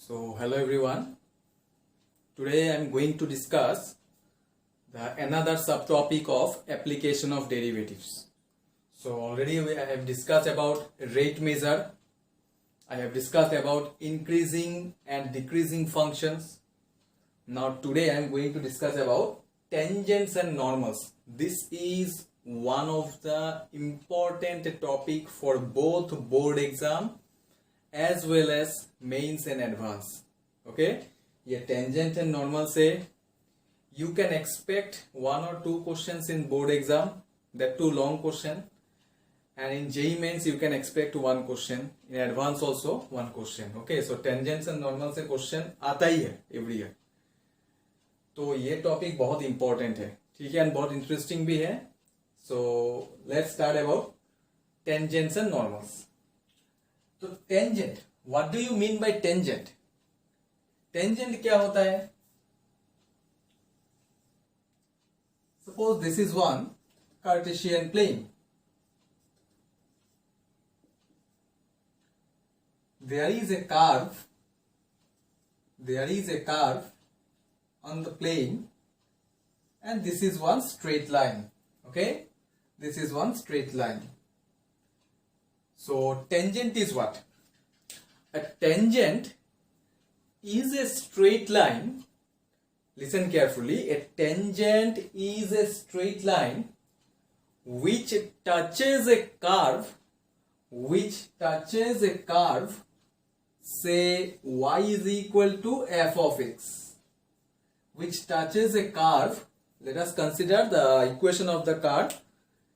So hello everyone. Today I am going to discuss another subtopic of application of derivatives. So already I have discussed about rate measure. I have discussed about increasing and decreasing functions. Now today I am going to discuss about tangents and normals. This is one of the important topic for both board exam as well as mains and advance. Okay, ये tangent and normal से you can expect one or two questions in board exam, that too long question, and in JEE mains you can expect one question, in advance also one question. Okay, so tangents and normal से question आता ही है every year. तो ये topic बहुत important है, ठीक है, and बहुत इंटरेस्टिंग भी है. So let's start about tangents and normals. तो tangent, what do you mean by tangent? Tangent क्या होता है? Suppose this is one Cartesian plane. There is a curve on the plane, and this is one straight line. Okay, this is one straight line. So tangent is what? A tangent is a straight line. Listen carefully. A tangent is a straight line which touches a curve, say y is equal to f of x, which touches a curve. Let us consider the equation of the curve.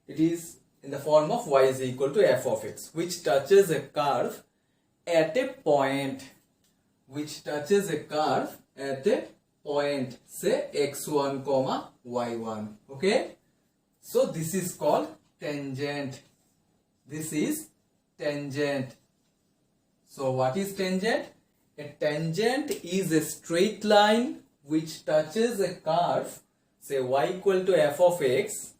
It is in the form of y is equal to f of x, which touches a curve at a point, say x1 comma y1. Okay, so this is called tangent. This is tangent. So what is tangent? A tangent is a straight line which touches a curve, say y equal to f of x,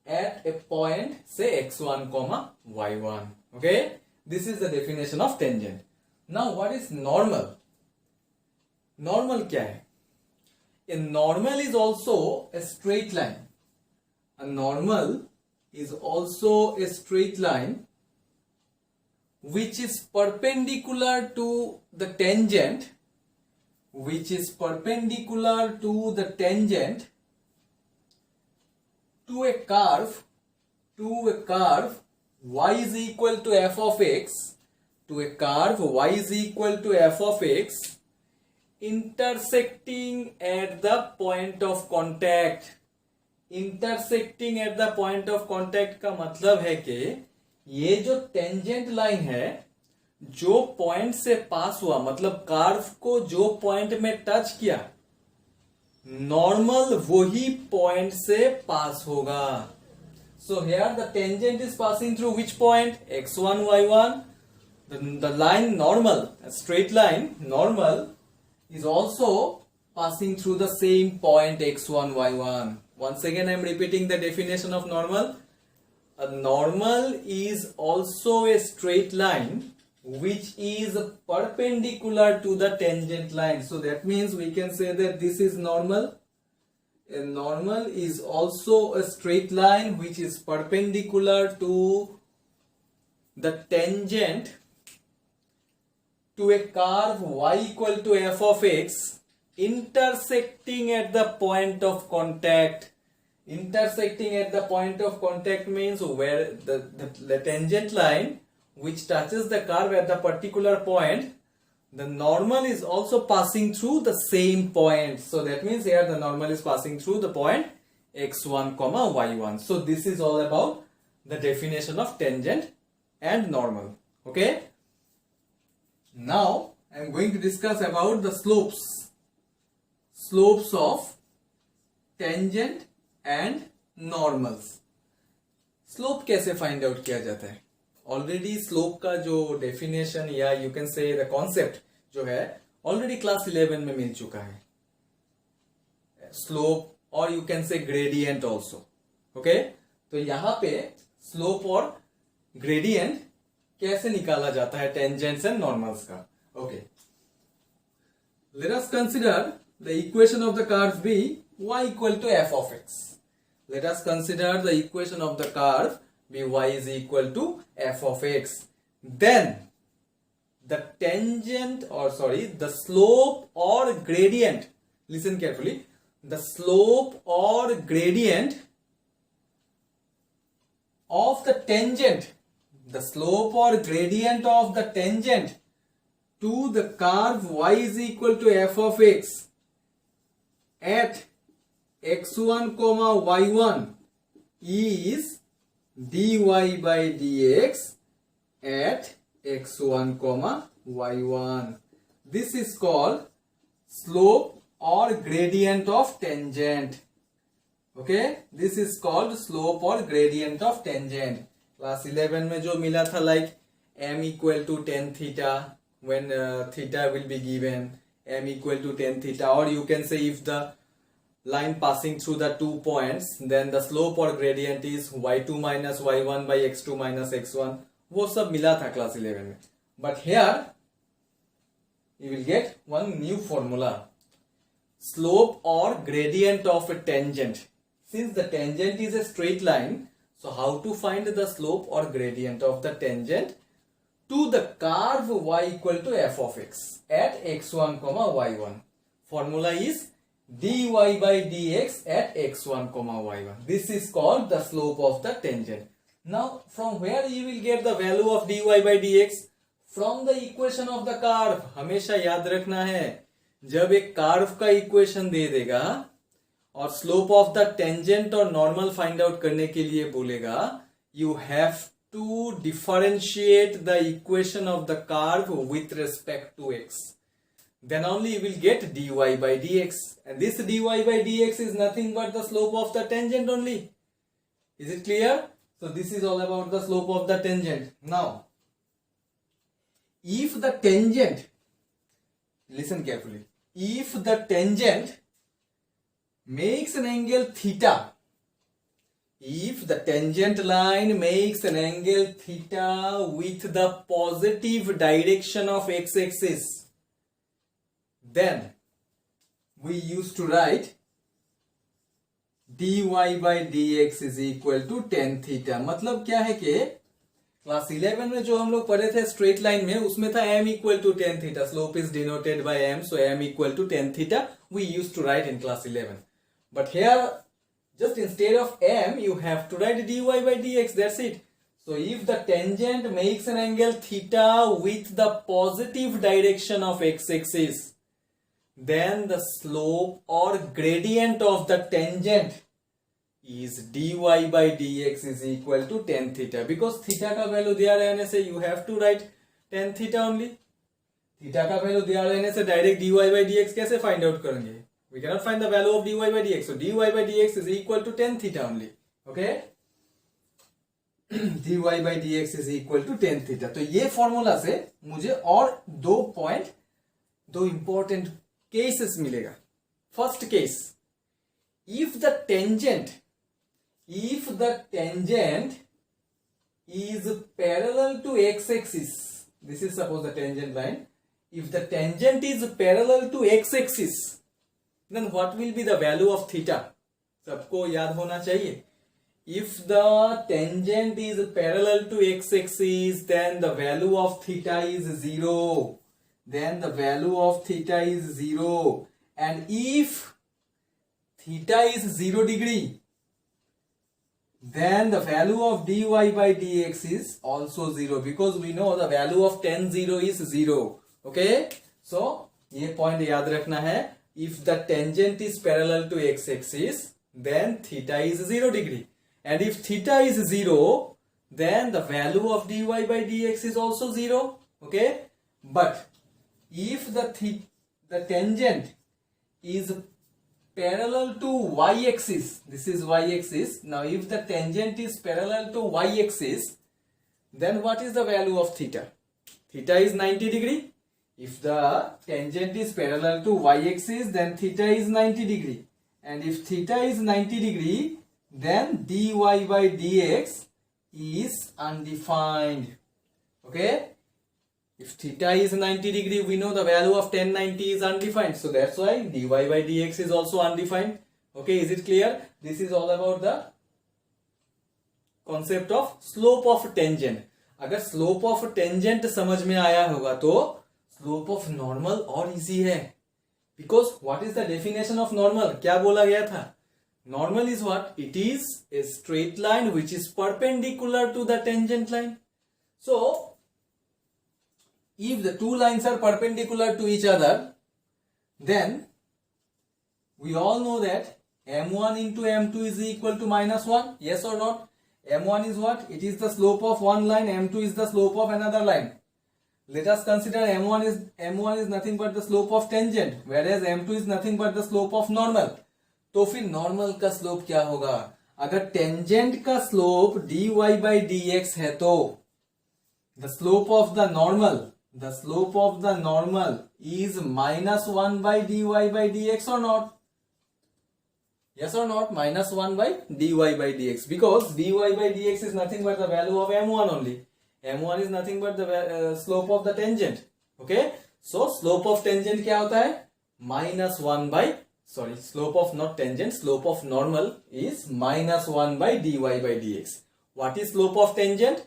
at a point, say x1 comma y1. Okay, this is the definition of tangent. Now what is normal? Normal क्या है? A normal is also a straight line. A normal is also a straight line which is perpendicular to the tangent, to a curve y is equal to f of x, intersecting at the point of contact. Intersecting at the point of contact का मतलब है कि ये जो tangent line है, जो point से पास हुआ, मतलब कर्व को जो पॉइंट में टच किया, नॉर्मल वही पॉइंट से पास होगा. So here the tangent is passing through which point? x1 y1. The line normal, straight line normal is also passing through the same point x1 y1. Once again I am repeating the definition of normal. A normal is also a straight line which is perpendicular to the tangent line. So that means we can say that this is normal. A normal is also a straight line which is perpendicular to the tangent to a curve y equal to f of x, intersecting at the point of contact. Intersecting at the point of contact means where the tangent line which touches the curve at the particular point, the normal is also passing through the same point. So that means here the normal is passing through the point x1 comma y1. So this is all about the definition of tangent and normal. Okay, now I am going to discuss about the slopes of tangent and normals. Slope कैसे find out किया जाता है? Already slope का जो definition या you can say the concept जो है already class 11 में मिल चुका है. स्लोप और you can say gradient also. Okay, तो यहां पे स्लोप और ग्रेडियंट कैसे निकाला जाता है टेंजेंट्स एंड नॉर्मल्स का. Okay, Let us consider the equation of the curve be y equal to f of x. Let us consider the equation of the curve be y is equal to f of x. Then the the slope or gradient, listen carefully, the slope or gradient of the tangent, the slope or gradient of the tangent to the curve y is equal to f of x at x1 comma y1 is dy by dx at x1 comma y1. This is called slope or gradient of tangent. Okay, this is called slope or gradient of tangent. Class 11 में जो मिला था like m equal to tan theta when theta will be given, m equal to tan theta, or you can say if the line passing through the 2 points, then the slope or gradient is y2 minus y1 by x2 minus x1. वो सब मिला था class 11 में. But here you will get one new formula. Slope or gradient of a tangent. Since the tangent is a straight line, so how to find the slope or gradient of the tangent to the curve y equal to f of x at x1 comma y1? Formula is dy by dx at x1 comma y1. This is called the slope of the tangent. Now from where you will get the value of dy by dx? From the equation of the curve. हमेशा याद रखना है, जब एक curve का equation दे देगा और स्लोप ऑफ द टेंजेंट और नॉर्मल फाइंड आउट करने के लिए बोलेगा, you have to differentiate the equation of the curve with respect to x. Then only you will get dy by dx, and this dy by dx is nothing but the slope of the tangent only. Is it clear? So this is all about the slope of the tangent. Now if the tangent, listen carefully, if the tangent makes an angle theta, if the tangent line makes an angle theta with the positive direction of x-axis, then we used to write dy by dx is equal to tan theta. मतलब क्या है कि class 11 में जो हम लोग पढ़े थे स्ट्रेट लाइन में, उसमें था m equal to tan theta. Slope is denoted by m, so m equal to tan theta we used to write in class 11. But here, just instead of m, you have to write dy by dx. That's it. So if the tangent makes an angle theta with the positive direction of x-axis, then the slope or gradient of the tangent is dy by dx is equal to tan theta. Because theta का value दिया रहने से you have to write tan theta only. Theta का value दिया रहने से direct dy by dx कैसे find out करेंगे? We cannot find the value of dy by dx. So dy by dx is equal to tan theta only. Okay? dy by dx is equal to tan theta. तो ये formula से मुझे और दो important cases मिलेगा. First case, if the tangent is parallel to x-axis, this is suppose the tangent line, if the tangent is parallel to x-axis, then what will be the value of theta? सबको याद होना चाहिए. If the tangent is parallel to x-axis, then the value of theta is 0. Then the value of theta is 0. And if theta is 0 degree, then the value of dy by dx is also 0, because we know the value of tan 0 is 0. Okay? So, ये point याद रखना है. If the tangent is parallel to x-axis, then theta is 0 degree. And if theta is 0, then the value of dy by dx is also 0. Okay? But if the tangent is parallel to y-axis, this is y-axis. Now if the tangent is parallel to y-axis, then what is the value of theta? Theta is 90 degree. If the tangent is parallel to y-axis, then theta is 90 degree. And if theta is 90 degree, then dy by dx is undefined. Okay? If theta is 90 degree, we know the value of tan 90 is undefined. So that's why dy by dx is also undefined. Okay, is it clear? This is all about the concept of slope of tangent. अगर slope of tangent समझ में आया होगा तो slope of normal और easy है. Because what is the definition of normal? क्या बोला गया था? Normal is what? It is a straight line which is perpendicular to the tangent line. So, if the two lines are perpendicular to each other, then we all know that m1 into m2 is equal to minus 1. Yes or not? m1 is what? It is the slope of one line, m2 is the slope of another line. Let us consider m1 is nothing but the slope of tangent, whereas m2 is nothing but the slope of normal. तो फिर normal का slope क्या होगा? अगर tangent का slope dy by dx है तो the slope of the normal is minus 1 by dy by dx or not? Yes or not? Minus 1 by dy by dx, because dy by dx is nothing but the value of m1 only. m1 is nothing but the slope of the tangent. Okay, so slope of tangent क्या होता है? Minus 1 by, sorry, slope of not tangent, slope of normal is minus 1 by dy by dx. What is slope of tangent?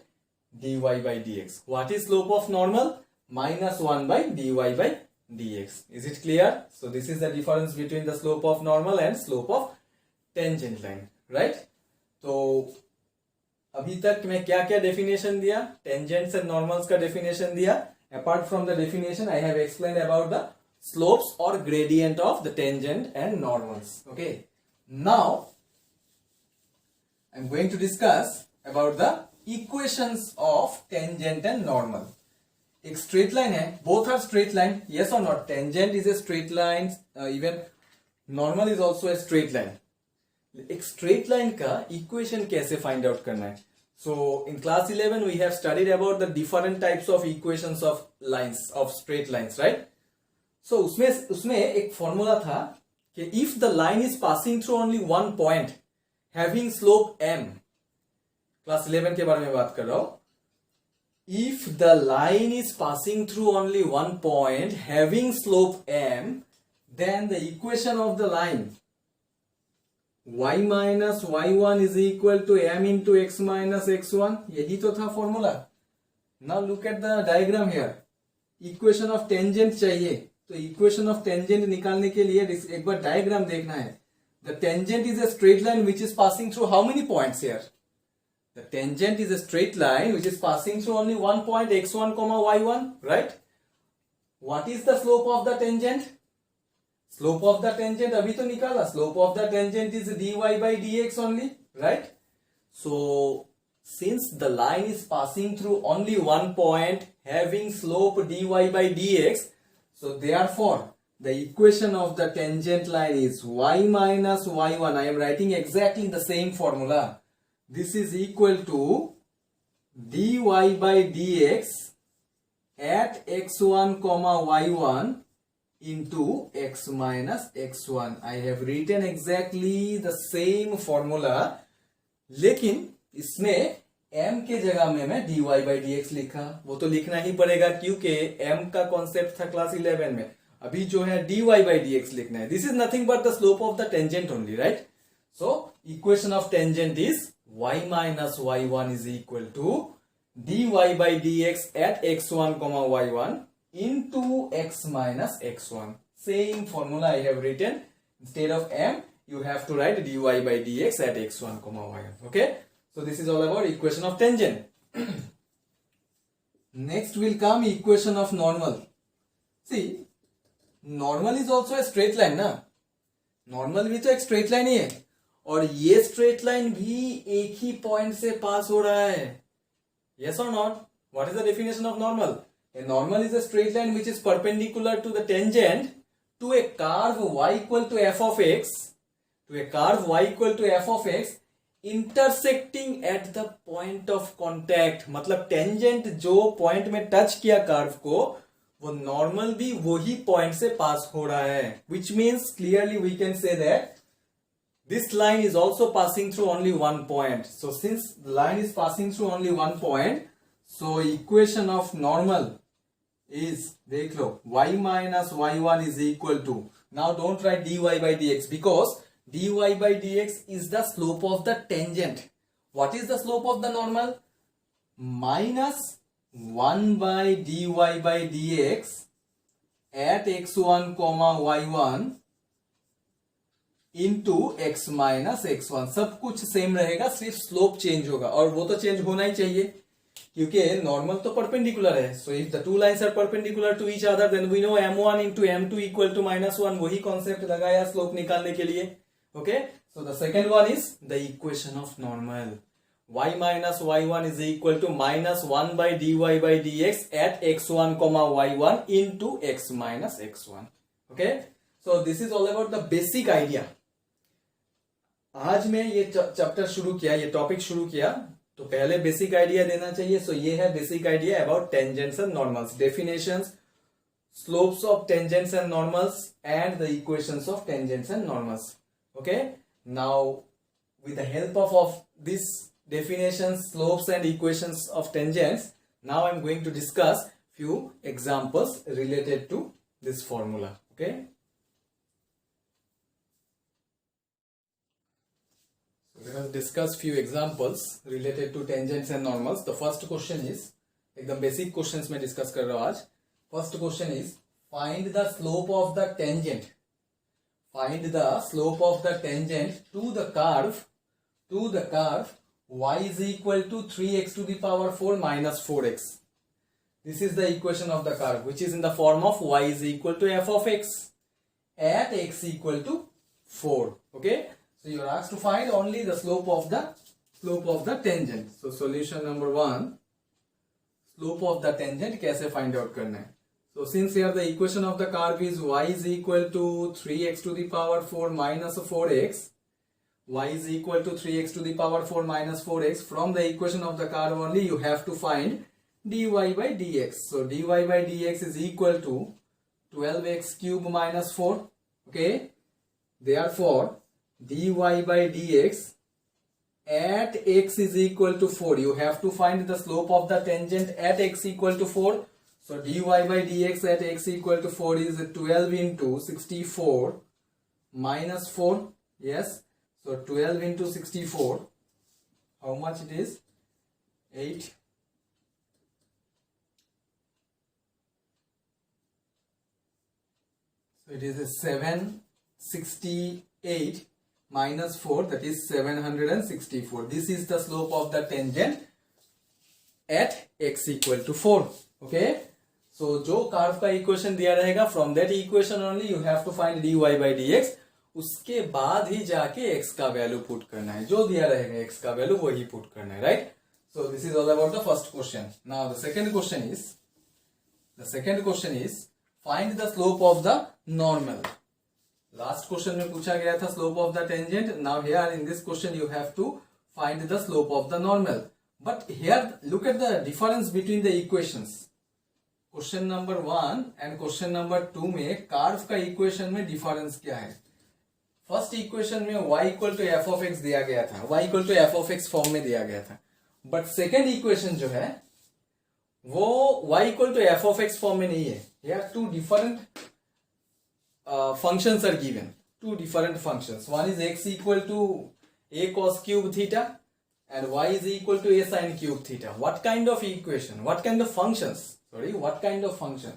Dy by dx. What is slope of normal? Minus 1 by dy by dx. Is it clear? So this is the difference between the slope of normal and slope of tangent line, right? तो अभी तक मैं क्या क्या definition दिया? Tangents and normals का definition दिया. Apart from the definition I have explain about the slopes or gradient of the tangent and normals. Okay, now I'm going to discuss about the equations of tangent and normal. एक straight line है, both are straight line, yes or not? Tangent is a straight line, even normal is also a straight line. एक straight line का equation कैसे find out करना है? So in class 11 we have studied about the different types of equations of lines, of straight lines, right? So उसमें एक formula था कि if the line is passing through only one point having slope m, class 11 के बारे में बात कर रहा हूं. If the line is passing through only one point having slope m, then the equation of the line y minus y1 is equal to m into x minus x1, यही तो था formula. Now look at the diagram here. Equation of tangent चाहिए, तो equation of tangent निकालने के लिए एक बार diagram देखना है. The tangent is a straight line which is passing through how many points here? The tangent is a straight line which is passing through only one point x1, y1, right? What is the slope of the tangent? Slope of the tangent अभी तो निकाला. Slope of the tangent is dy by dx only, right? So since the line is passing through only one point having slope dy by dx, so therefore the equation of the tangent line is y minus y1. I am writing exactly the same formula. This is equal to dy by dx at x1 comma y1 into x minus x1. I have written exactly the same formula, लेकिन इसमें m के जगह में मैं dy by dx लिखा. वो तो लिखना ही पड़ेगा क्योंकि m का कॉन्सेप्ट था क्लास 11 में. अभी जो है dy by dx लिखना है. This is nothing but the slope of the tangent only, right? So equation of tangent is y minus y1 is equal to dy by dx at x1 comma y1 into x minus x1. Same formula I have written. Instead of m, you have to write dy by dx at x1 comma y1. Okay? So this is all about equation of tangent. Next will come equation of normal. See, normal is also a straight line ना? Normal भी तो एक straight line ही है, और ये straight line भी एक ही point से pass हो रहा है. Yes or not? What is the definition of normal? A normal is a straight line which is perpendicular to the tangent to a curve y equal to f of x. To a curve y equal to f of x intersecting at the point of contact. मतलब tangent जो point में touch किया curve को, वो normal भी वही point से पास हो रहा है. Which means clearly we can say that this line is also passing through only one point. So since the line is passing through only one point, so equation of normal is, देख लो, y minus y1 is equal to, now don't write dy by dx because dy by dx is the slope of the tangent. What is the slope of the normal? Minus 1 by dy by dx at x1 comma y1 into x minus x1. सब कुछ same रहेगा, सिर्फ slope change होगा, और वो तो change होना ही चाहिए क्योंकि नॉर्मल तो परपेंडिकुलर है. So if the two lines are perpendicular to each other then we know m1 into m2 equal to -1. वही कॉन्सेप्ट लगाया स्लोप निकालने के लिए. Okay, so the second one is the equation of normal. y minus y1 is equal to minus 1 by dy by dx at x1 comma y1 into x minus x1. Okay, so this is all about the basic idea. आज मैं ये chapter शुरू किया, ये topic शुरू किया, तो पहले बेसिक आइडिया देना चाहिए. सो ये है basic idea about tangents and normals, definitions, slopes of tangents and normals, and the equations of tangents and normals. Okay, now with the help of these definitions, slopes and equations of tangents, now I'm going to discuss few examples related to this formula. Okay, so we're going to discuss few examples related to tangents and normals. The first question is, एकदम basic questions में discuss कर रहा हूँ आज. First question is, find the slope of the tangent. Find the slope of the tangent to the curve y is equal to 3x to the power 4 minus 4x. This is the equation of the curve, which is in the form of y is equal to f of x at x equal to 4. Okay, so you are asked to find only the slope of the tangent. So solution number 1, slope of the tangent कैसे find out करना है. So since here the equation of the curve is y is equal to 3x to the power 4 minus 4x, y is equal to 3x to the power 4 minus 4x, from the equation of the curve only you have to find dy by dx. So dy by dx is equal to 12x cube minus 4. Okay, therefore dy by dx at x is equal to 4. You have to find the slope of the tangent at x equal to 4. So dy by dx at x equal to 4 is 12 into 64 minus 4. Yes, so 12 into 64, how much it is? 8. So it is a 768 minus 4, that is 764. This is the slope of the tangent at x equal to 4. Okay, so जो curve का equation दिया रहेगा, from that equation only you have to find dy by dx. उसके बाद ही जाके x का value put करना है, जो दिया रहेगा x का वैल्यू वही पुट करना है, right. So this is all about the first question. Now the second question is find the slope of the normal. Last question में पूछा गया था slope of the tangent. Now here in this question you have to find the slope of the normal. But here look at the difference between the equations. Question number 1 and question number 2 में curve का equation में difference क्या है. First equation में y equal to f of x दिया गया था, y equal to f of x form में दिया गया था. बट सेकेंड इक्वेशन जो है वो y equal to f of x form में नहीं है. Here two different functions are given, two different functions. One is x equal to a cos cube theta and y is equal to a sin cube theta. What kind of equation, what kind of functions, what kind of function?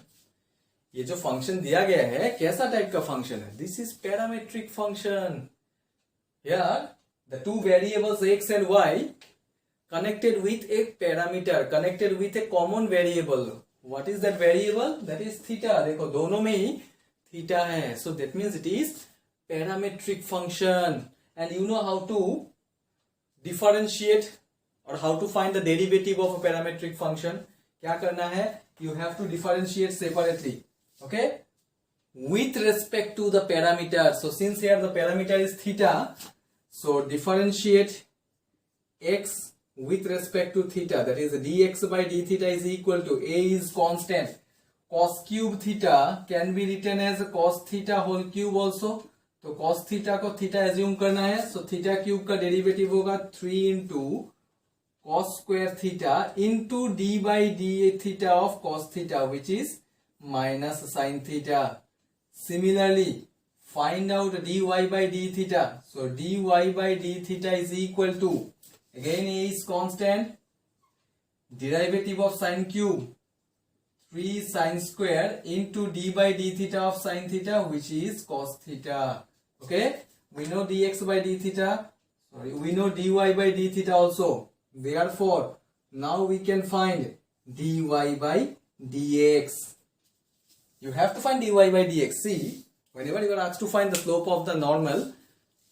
ये जो function दिया गया है कैसा type का function है? This is parametric function. Here the two variables x and y connected with a parameter, connected with a common variable. What is that variable? That is theta. देखो दोनों में ही theta है, so that means it is parametric function. And you know how to differentiate or how to find the derivative of a parametric function. क्या करना है? You have to differentiate separately, okay, with respect to the parameter. So since here the parameter is theta, so differentiate x with respect to theta, that is dx by d theta is equal to a is constant. Cos cube theta can be written as cos theta whole cube also. तो cos theta को theta assume करना है, so theta cube का derivative होगा 3 into cos square theta into d by d theta of cos theta, which is minus sin theta. Similarly, find out dy by d theta. So dy by d theta is equal to, again a is constant, derivative of sin cube 3 sin square into d by d theta of sin theta, which is cos theta. Okay, we know dx by d theta, we know dy by d theta also. Therefore now we can find dy by dx. You have to find dy by dx. See, whenever you are asked to find the slope of the normal,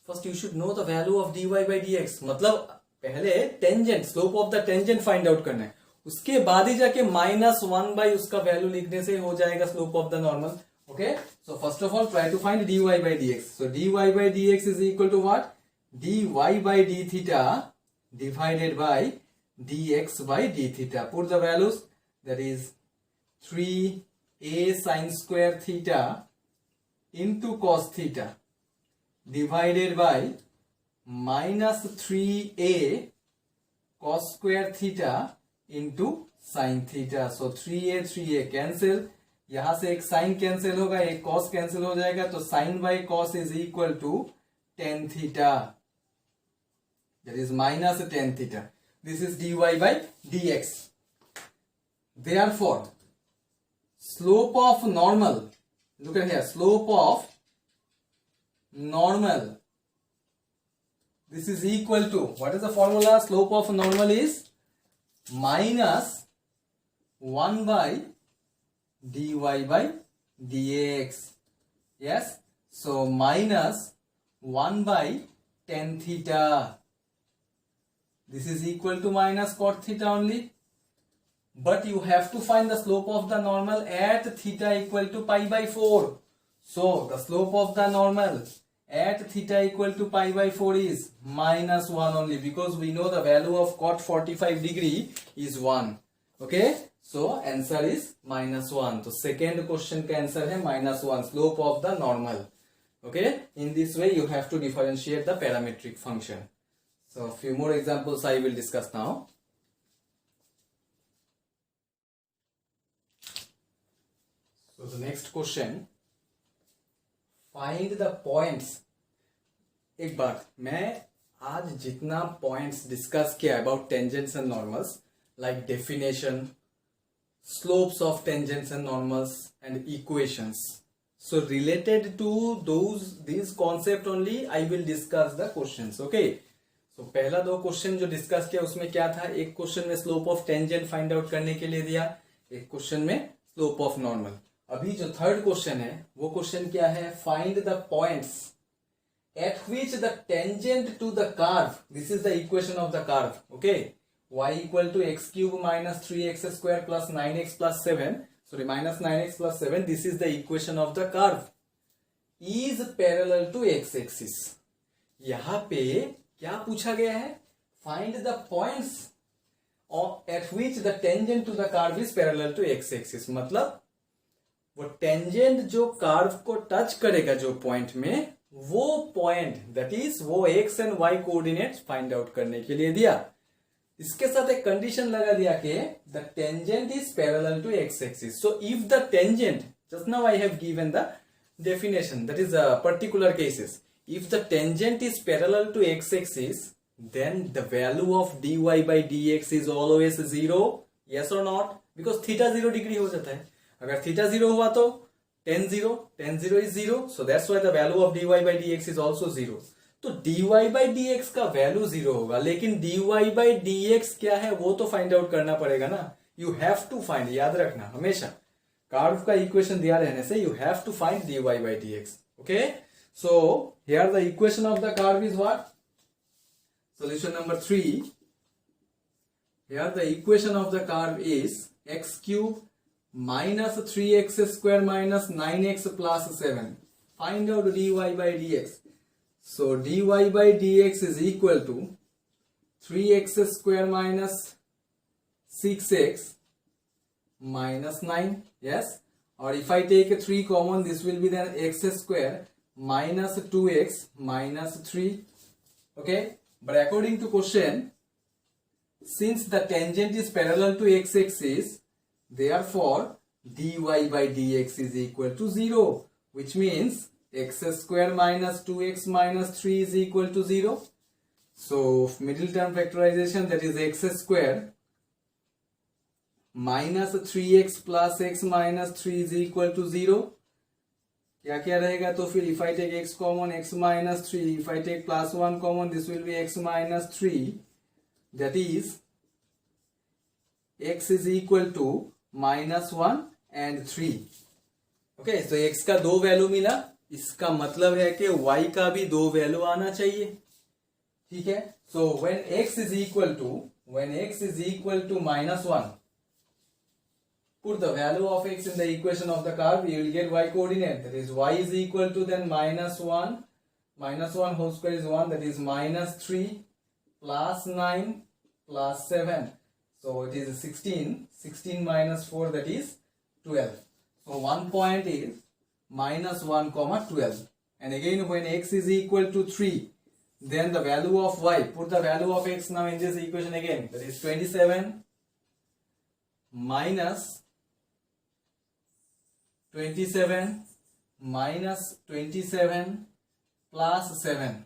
first you should know the value of dy by dx. मतलब पहले tangent, slope of the tangent find out करना है, उसके बाद ही जाके -1 by उसका value लिखने से हो जाएगा slope of the normal. Okay, so first of all try to find dy by dx. So dy by dx is equal to what? dy by d theta divided by dx by d theta. Put the values. That is 3a sin square theta into cos theta divided by minus 3a cos square theta into sin theta. So 3a cancel, यहां से एक sin cancel होगा, एक cos cancel हो जाएगा, तो sin by cos is equal to tan theta. That is minus tan theta. This is dy by dx. Therefore, slope of normal, look at here, slope of normal, this is equal to, what is the formula? Slope of normal is minus 1 by dy by dx. Yes, so minus 1 by tan theta. This is equal to minus cot theta only. But you have to find the slope of the normal at theta equal to pi by 4. So the slope of the normal at theta equal to pi by 4 is minus 1 only, because we know the value of cot 45 degree is 1. Okay, so answer is minus 1. So second question का answer है minus 1, slope of the normal. Okay, in this way you have to differentiate the parametric function. So a few more examples I will discuss now. So the next question, find the points. एक बात, मैं आज जितना points discuss किया about tangents and normals, like definition, slopes of tangents and normals, and equations. So related to these concept only I will discuss the questions. Okay. So पहला दो question जो discuss किया उसमें क्या था, एक क्वेश्चन में slope of tangent find out करने के लिए दिया, एक क्वेश्चन में स्लोप ऑफ नॉर्मल. अभी जो थर्ड क्वेश्चन है वो क्वेश्चन क्या है, find the points at which the tangent to the curve, this is the equation of the curve. Okay, y equal to x cube minus 3x square plus 9x plus 7, sorry minus 9x plus 7, this is the equation of the curve, is parallel to x axis. यहां पे क्या पूछा गया है, find the points at which the tangent to the curve is parallel to x axis. मतलब वो tangent जो curve को टच करेगा जो पॉइंट में, वो पॉइंट दैट इज वो x and y coordinates find out करने के लिए दिया. इसके साथ एक कंडीशन लगा दिया कि the tangent is parallel to x axis. So if the tangent, just now I have given the definition, that is particular cases. If the tangent is parallel to x axis, then the value of dy by dx is always 0. Yes or not? Because theta 0 degree हो जाता है. अगर theta 0 हुआ तो tan 0 is 0. So that's why the value of dy by dx is also 0. तो dy by dx का value 0 होगा, लेकिन dy by dx क्या है वो तो फाइंड आउट करना पड़ेगा ना. You have to find, याद रखना हमेशा, कर्व का इक्वेशन दिया रहने से you have to find dy by dx. Okay? So here the equation of the curve is what? Solution number 3. Here the equation of the curve is x cube minus 3x square minus 9x plus 7. Find out dy by dx. So dy by dx is equal to 3x square minus 6x minus 9. Yes. Or if I take a 3 common, this will be then x square minus 2x minus 3. Okay, but according to question, since the tangent is parallel to x axis, therefore dy by dx is equal to 0, which means x square minus 2x minus 3 is equal to 0. So middle term factorization, that is x square minus 3x plus x minus 3 is equal to 0. क्या क्या रहेगा तो फिर if I take x common, x minus 3, if I take plus 1 common, this will be x minus 3, that is x is equal to minus 1 and 3. Okay, तो x का 2 value मिला, इसका मतलब है कि y का भी 2 वैल्यू आना चाहिए. ठीक है, so when x is equal to minus 1, put the value of x in the equation of the curve, you will get y coordinate, that is y is equal to then minus 1 whole square is 1, that is minus 3 plus 9 plus 7, so it is 16 minus 4, that is 12. So one point is minus 1 comma 12, and again when x is equal to 3, then the value of y, put the value of x now in this equation again, that is 27 minus 27 minus 27 plus 7.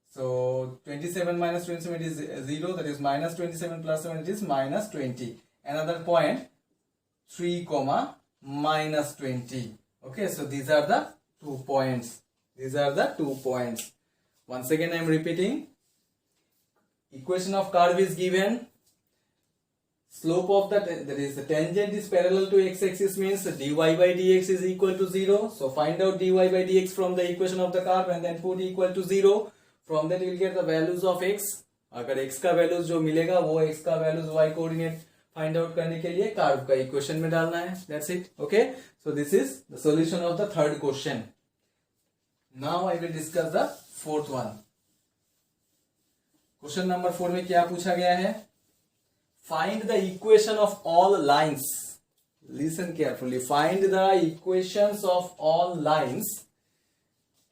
So 27 minus 27 is 0, that is minus 27 plus 7, it is minus 20. Another point 3 comma minus 20. Okay, so these are the 2 points. Once again I am repeating. Equation of curve is given. Slope of that is the tangent is parallel to x-axis, means dy by dx is equal to 0. So find out dy by dx from the equation of the curve and then put equal to 0. From that you will get the values of x. अगर x का values जो मिलेगा वो x का values y coordinate find out करने के लिए curve का equation में डालना है. That's it. Okay. So this is the solution of the third question. Now I will discuss the fourth one. Question number 4 में क्या पूछा गया है? Find the equation of all lines. Listen carefully. Find the equations of all lines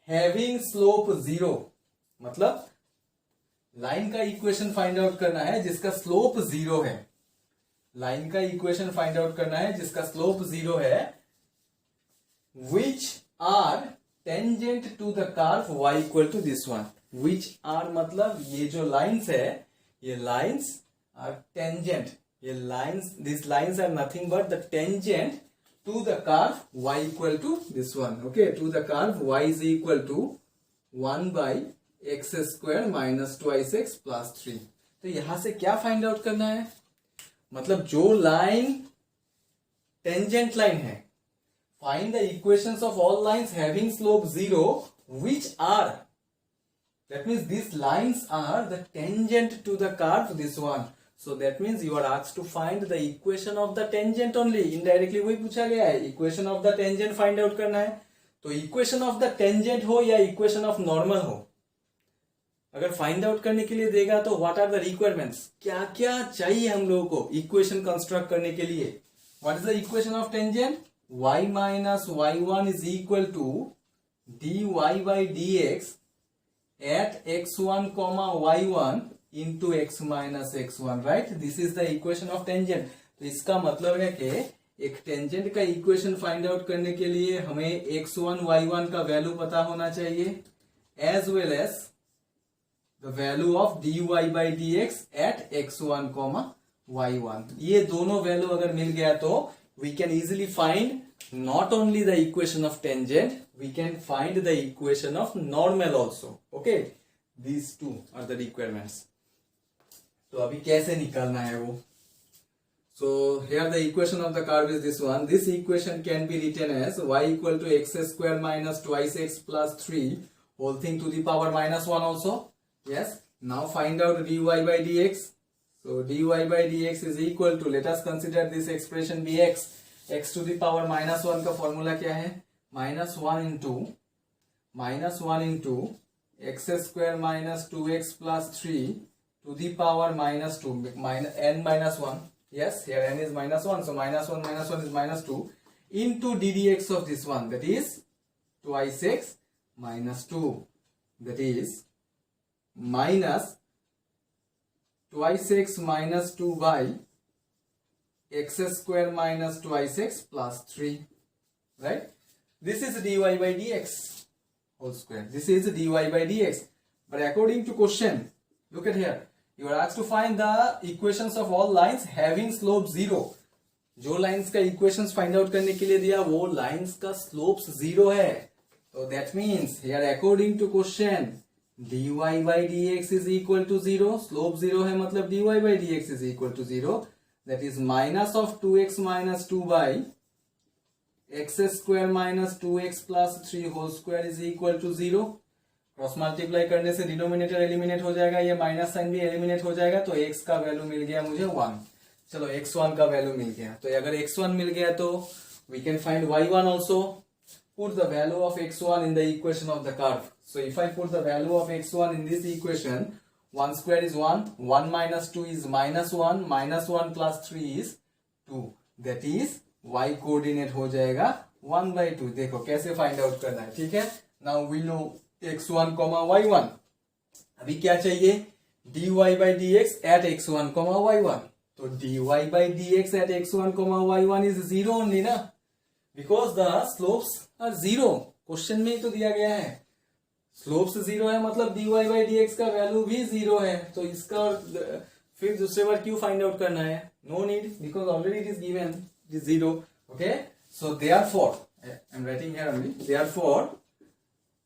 having slope 0. मतलब line का equation find out करना है जिसका स्लोप 0 है. लाइन का इक्वेशन फाइंड आउट करना है जिसका स्लोप 0 है. Which are tangent to the curve y equal to this one. Which are मतलब ये जो लाइन्स है, ये lines are tangent. These lines are nothing but the tangent to the curve y equal to this one. Okay, to the curve y is equal to 1 by x square minus twice x plus 3. तो यहां से क्या find out करना है? मतलब जो line tangent line है, find the equations of all lines having slope 0 which are, that means these lines are the tangent to the curve, this one. So that means you are asked to find the equation of the tangent only. Indirectly वही पूछा गया है, equation of the tangent find out करना है. तो equation of the tangent हो या equation of normal हो, अगर फाइंड आउट करने के लिए देगा तो व्हाट आर द रिक्वायरमेंट्स, क्या क्या चाहिए हम लोगों को इक्वेशन कंस्ट्रक्ट करने के लिए. What is the equation of tangent? y minus y1 is equal to dy by dx at x1 comma y1 into x minus x1, right? This is the equation of tangent. तो इसका मतलब है कि एक tangent का equation find out करने के लिए हमें x1 y1 का वैल्यू पता होना चाहिए, as well as the value of dy by dx at x1 comma y1. ये दोनों वैल्यू अगर मिल गया तो we can easily find not only the equation of tangent, we can find the equation of normal also. Okay, these two are the requirements. तो अभी कैसे निकालना है वो? So here the equation of the curve is this one. This equation can be written as y equal to x square minus twice x plus 3 whole thing to the power minus 1 also. Yes. Now find out dy by dx. So dy by dx is equal to, let us consider this expression bx. x to the power minus 1 का formula क्या है? minus 1 into x square minus 2x plus 3 to the power minus 2, n minus 1. Yes, here n is minus 1, so minus 1 is minus 2 into ddx of this one, that is twice x minus 2, that is minus twice x minus 2 by x square minus twice x plus 3, right? This is dy by dx whole square. This is dy by dx. But according to question, look at here, you are asked to find the equations of all lines having slope 0. जो lines का equations find out करने के लिए दिया वो lines का slopes 0 है. तो that means here according to question dy by dx is equal to 0. Slope 0 है मतलब dy by dx is equal to 0. That is minus of 2x minus 2 by x square minus 2x plus 3 whole square is equal to 0. Cross multiply करने से denominator eliminate हो जाएगा, ये minus sign भी eliminate हो जाएगा. तो x का वैल्यू मिल गया मुझे 1. चलो x1 का वैल्यू मिल गया. तो अगर x1 मिल गया तो we can find y1 also. Put the value of x1 in the equation of the curve. So if I put the value of x1 in this equation, 1 square is 1, 1 minus 2 is minus 1, minus 1 plus 3 is 2. That is y coordinate हो जाएगा 1 by 2. देखो कैसे find out करना है. ठीक है. Now we know x1 y1. अभी क्या चाहिए? dy by dx at x1 y1. तो dy by dx at x1 y1 is 0 only ना, because the slopes are 0. Question में ही तो दिया गया है स्लोप्स 0 है मतलब dy by dx का वैल्यू भी 0 है. तो इसका फिर दूसरे बार क्यों फाइंड आउट करना है? No need, because already it is given, it is 0. Okay, so therefore I am writing here only, therefore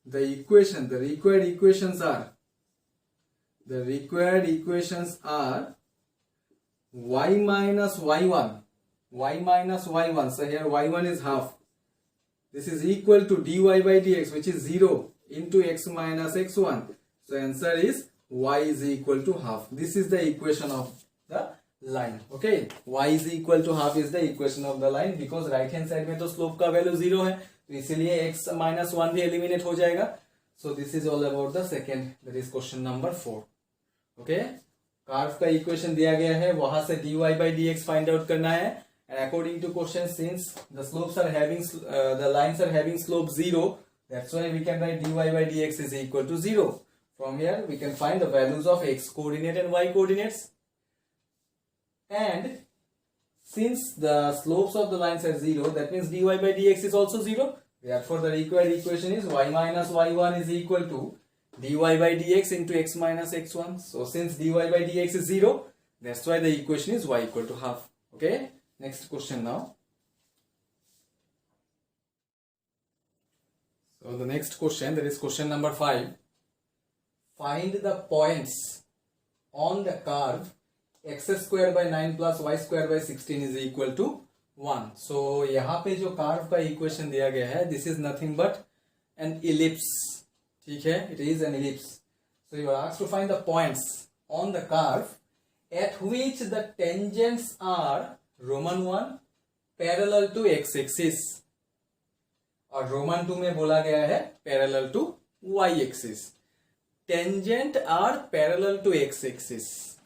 the required equations are y minus y1. So here y1 is half. This is equal to dy by dx, which is 0, into x minus x1. So answer is y is equal to half. This is the equation of the line. Okay, y is equal to half is the equation of the line, because right hand side में तो slope का value 0 है, तो इसीलिए x minus 1 भी eliminate हो जाएगा. So this is all about the second, that is question number 4. Okay, curve का इक्वेशन दिया गया है, वहां से dy by dx find out करना है. And according to question, since the slopes are having the lines are having slope 0, that's why we can write dy by dx is equal to 0. From here we can find the values of x coordinate and y coordinates. And since the slopes of the lines are 0, that means dy by dx is also 0. Therefore the required equation is y minus y1 is equal to dy by dx into x minus x1. So since dy by dx is 0, that's why the equation is y equal to half. Okay, next question now. So the next question, that is question number 5. Find the points on the curve x square by 9 plus y square by 16 is equal to 1. So यहाँ पे जो curve का equation दिया गया है, this is nothing but an ellipse. ठीक है, it is an ellipse. So you are asked to find the points on the curve at which the tangents are Roman 1 parallel to x axis, और Roman 2 में बोला गया है parallel to y axis. Tangent are parallel to x axis.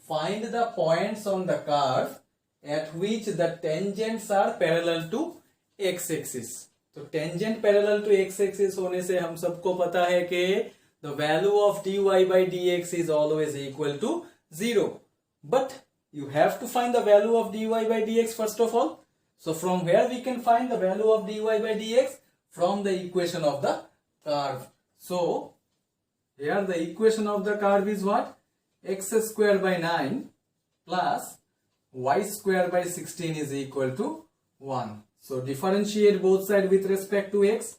Find the points on the curve at which the tangents are parallel to x axis. तो tangent parallel to x axis होने से हम सबको पता है कि the value of dy by dx is always equal to 0. But you have to find the value of dy by dx first of all. So from where we can find the value of dy by dx? From the equation of the curve. So here the equation of the curve is what? X square by 9 plus y square by 16 is equal to 1. So differentiate both sides with respect to x.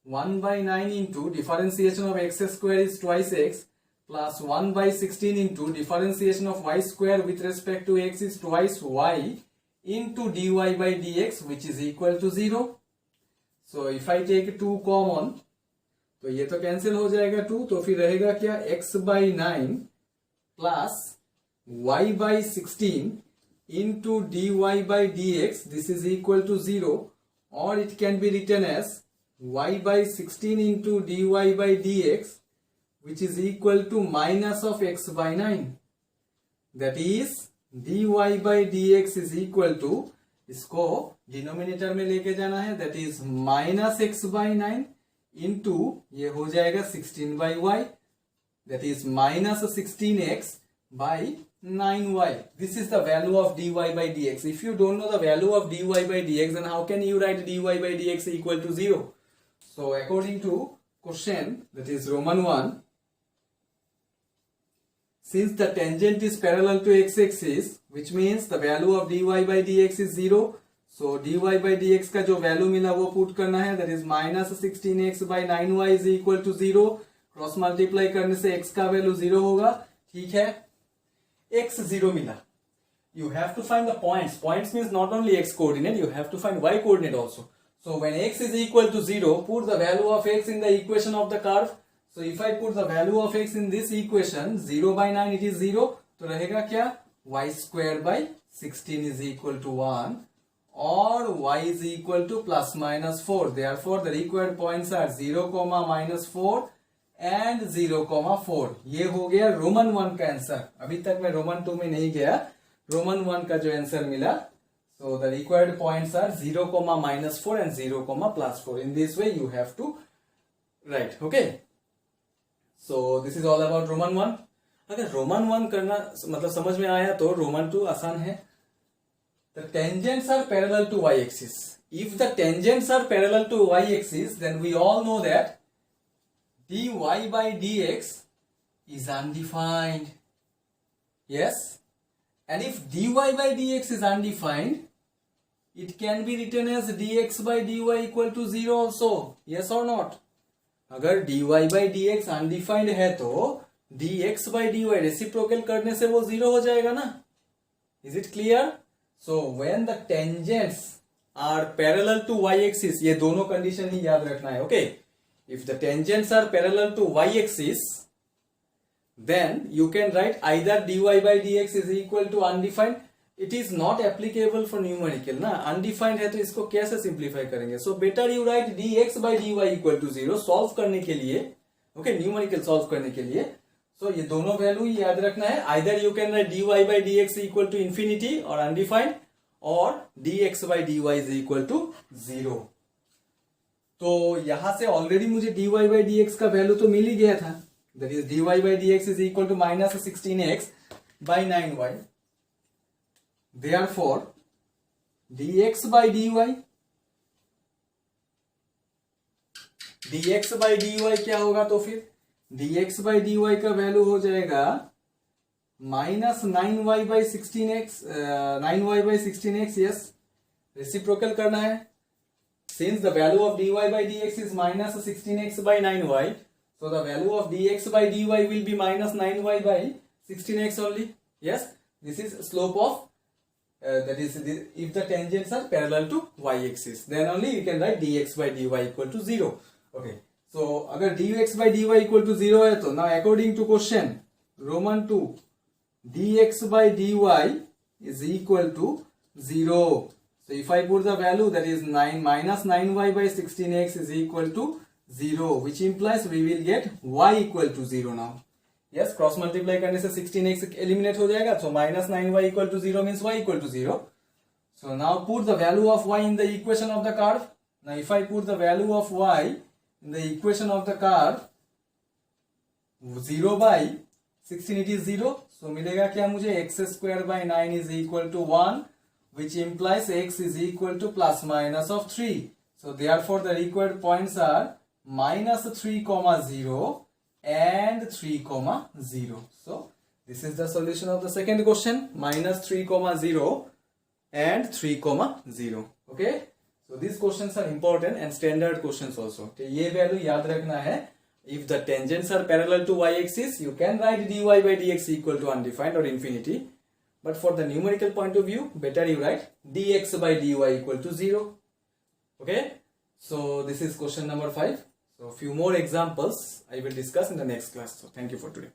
1 by 9 into differentiation of x square is twice x, plus 1 by 16 into differentiation of y square with respect to x is twice y into dy by dx, which is equal to 0. So if I take 2 common, तो ये तो cancel हो जाएगा 2, तो फिर रहेगा क्या? x by 9 plus y by 16 into dy by dx, this is equal to 0, or it can be written as y by 16 into dy by dx, which is equal to minus of x by 9. That is dy by dx is equal to, इसको denominator में लेके जाना है, that is minus x by 9 into ये हो जाएगा 16 by y, that is minus 16x by 9y. This is the value of dy by dx. If you don't know the value of dy by dx, then how can you write dy by dx equal to 0? So according to question, that is Roman 1, since the tangent is parallel to x-axis, which means the value of dy by dx is 0. So dy by dx का जो value मिला वो put करना है, that is minus 16x by 9y is equal to 0. Cross multiply करने से x का value 0 होगा. ठीक है, x 0 मिला. You have to find the points. Points means not only x coordinate, you have to find y coordinate also. So when x is equal to 0, put the value of x in the equation of the curve. So if I put the value of x in this equation, 0 by 9 it is 0. तो रहेगा क्या? Y square by 16 is equal to 1. Or y is equal to plus minus 4. Therefore the required points are 0, minus 4 and 0, 4. ये हो गया Roman 1 का answer. अभी तक मैं रोमन 2 में नहीं गया. रोमन 1 का जो आंसर मिला, so the required points are 0, minus 4 and 0, plus 4. In this way you have to write. Okay. So this is all about Roman 1. अगर रोमन 1 करना मतलब समझ में आया तो रोमन 2 आसान है. The tangents are parallel to y-axis. If the tangents are parallel to y-axis, then we all know that dy by dx is undefined. Yes? And if dy by dx is undefined, it can be written as dx by dy equal to 0 also. Yes or not? अगर dy by dx undefined है तो dx by dy reciprocal करने से वो 0 हो जाएगा ना? Is it clear? So when the tangents are parallel to y-axis, ये दोनों condition ही याद रखना है. Okay? If the tangents are parallel to y-axis, then you can write either dy by dx is equal to undefined. It is not applicable for numerical ना. Undefined है तो इसको कैसे simplify करेंगे? So better you write dx by dy equal to 0 solve करने के लिए. Okay, numerical solve करने के लिए. So ये दोनों वैल्यू याद रखना है. Either you can write dy by dx equal to infinity or undefined, or dx by dy is equal to 0. तो यहां से ऑलरेडी मुझे dy by dx का वैल्यू तो मिल ही गया था. That is dy by dx is equal to minus 16x by 9y. Therefore dx by dy क्या होगा? तो फिर dx by dy का वैल्यू हो जाएगा minus 9y by 16x. 9y by 16x. Yes, reciprocal करना है. Since the value of dy by dx is minus 16x by 9y, so the value of dx by dy will be minus 9y by 16x only. Yes, this is slope of that is if the tangents are parallel to y-axis, then only you can write dx by dy equal to 0. Okay, so अगर dx by dy equal to 0 है तो now according to question Roman 2, dx by dy is equal to 0. So if I put the value, that is 9 minus 9y by 16x is equal to 0, which implies we will get y equal to 0 now. Yes, cross multiply करने से 16x eliminate हो जाएगा. So minus 9y equal to 0 means y equal to 0. So now put the value of y in the equation of the curve. Now if I put the value of y in the equation of the curve, 0 by 16 it is 0. So मिलेगा क्या मुझे? x square by 9 is equal to 1, which implies x is equal to plus minus of 3. So therefore the required points are minus 3, 0 and 3, 0. So this is the solution of the second question, minus 3, 0 and 3, 0. Okay. So these questions are important and standard questions also. तो ये value याद रखना है. If the tangents are parallel to y-axis, you can write dy by dx equal to undefined or infinity. But for the numerical point of view, better you write dx by dy equal to 0. Okay. So this is question number 5. So few more examples I will discuss in the next class. So thank you for today.